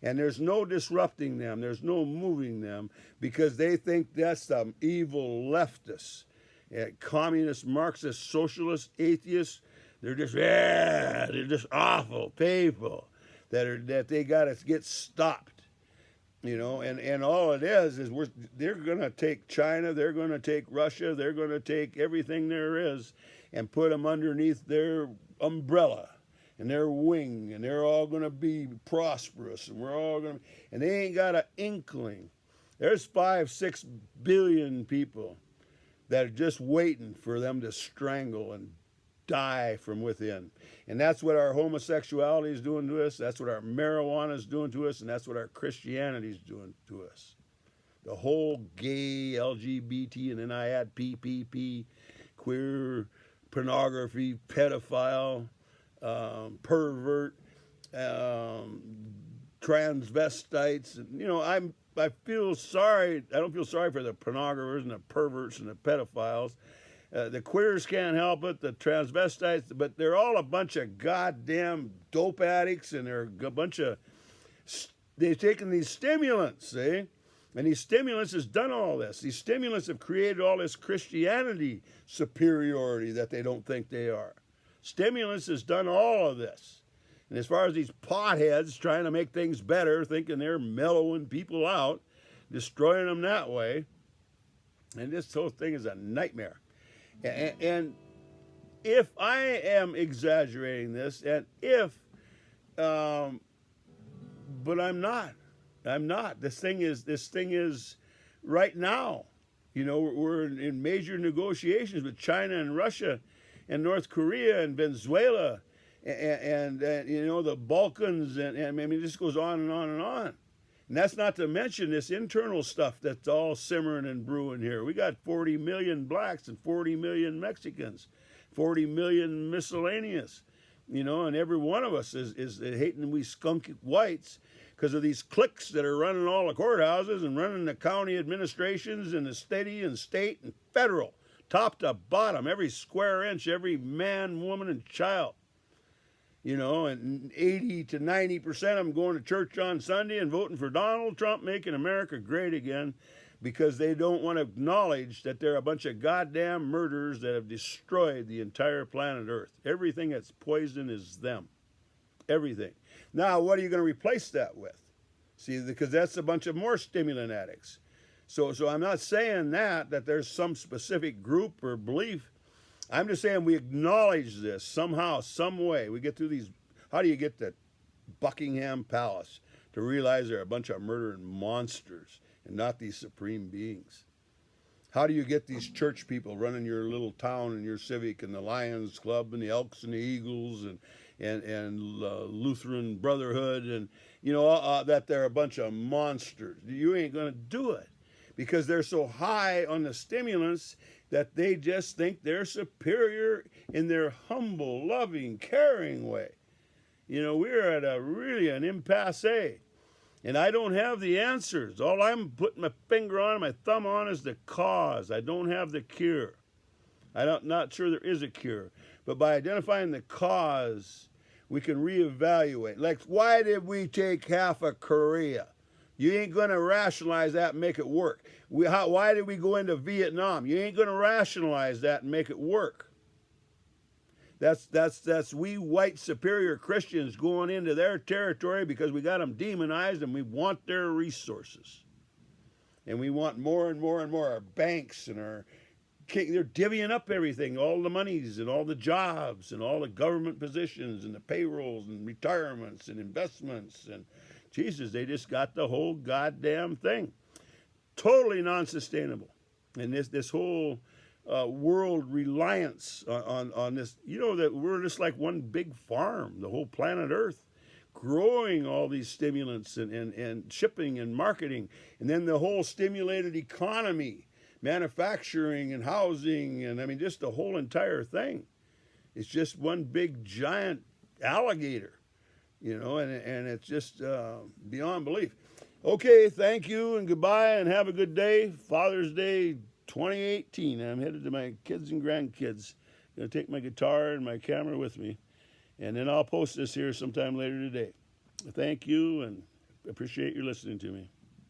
And there's no disrupting them. There's no moving them because they think that's some evil leftists. Communist, Marxist, socialist, atheists, they're just awful people that they got to get stopped, and all it is they're going to take China, they're going to take Russia, they're going to take everything there is and put them underneath their umbrella and their wing, and they're all going to be prosperous, and we're all going to, and they ain't got an inkling There's 5-6 billion people that are just waiting for them to strangle and die from within. And that's what our homosexuality is doing to us. That's what our marijuana is doing to us. And that's what our Christianity is doing to us. The whole gay, LGBT, and then I add PPP, queer, pornography, pedophile, pervert, transvestites. And, you know, I feel sorry. I don't feel sorry for the pornographers and the perverts and the pedophiles. The queers can't help it, the transvestites, but they're all a bunch of goddamn dope addicts, and they're a bunch of, they've taken these stimulants, see? And these stimulants has done all this. These stimulants have created all this Christianity superiority that they don't think they are. Stimulants has done all of this. And as far as these potheads trying to make things better, thinking they're mellowing people out, destroying them that way, and this whole thing is a nightmare. And if I am exaggerating this, and if, but I'm not. This thing is right now. You know, we're in major negotiations with China and Russia and North Korea and Venezuela and you know, the Balkans, and I mean, this goes on and on and on. And that's not to mention this internal stuff that's all simmering and brewing here. We got 40 million blacks and 40 million Mexicans, 40 million miscellaneous, you know, and every one of us is hating we skunk whites because of these cliques that are running all the courthouses and running the county administrations and the city and state and federal, top to bottom, every square inch, every man, woman, and child. You know, and 80 to 90% of them going to church on Sunday and voting for Donald Trump, making America great again, because they don't want to acknowledge that they're a bunch of goddamn murderers that have destroyed the entire planet Earth. Everything that's poison is them. Everything. Now, what are you going to replace that with? See, because that's a bunch of more stimulant addicts. So I'm not saying that there's some specific group or belief. I'm just saying we acknowledge this somehow, some way. We get through these. How do you get to Buckingham Palace to realize they're a bunch of murdering monsters and not these supreme beings? How do you get these church people running your little town and your civic and the Lions Club and the Elks and the Eagles and Lutheran Brotherhood and, you know, that they're a bunch of monsters? You ain't going to do it because they're so high on the stimulants that they just think they're superior in their humble, loving, caring way. You know, we're at really an impasse, and I don't have the answers. All I'm putting my finger on, my thumb on, is the cause. I don't have the cure. I'm not sure there is a cure. But by identifying the cause, we can reevaluate. Like, why did we take half of Korea? You ain't going to rationalize that and make it work. Why did we go into Vietnam? You ain't going to rationalize that and make it work. That's we white superior Christians going into their territory because we got them demonized and we want their resources. And we want more and more and more. Our banks and they're divvying up everything, all the monies and all the jobs and all the government positions and the payrolls and retirements and investments and Jesus, they just got the whole goddamn thing. Totally non-sustainable. And this whole world reliance on this, you know, that we're just like one big farm, the whole planet Earth, growing all these stimulants and shipping and marketing. And then the whole stimulated economy, manufacturing and housing, and I mean, just the whole entire thing. It's just one big giant alligator. You know, and it's just beyond belief. Okay, thank you and goodbye and have a good day. Father's Day 2018. I'm headed to my kids and grandkids. Going to take my guitar and my camera with me. And then I'll post this here sometime later today. Thank you and appreciate your listening to me.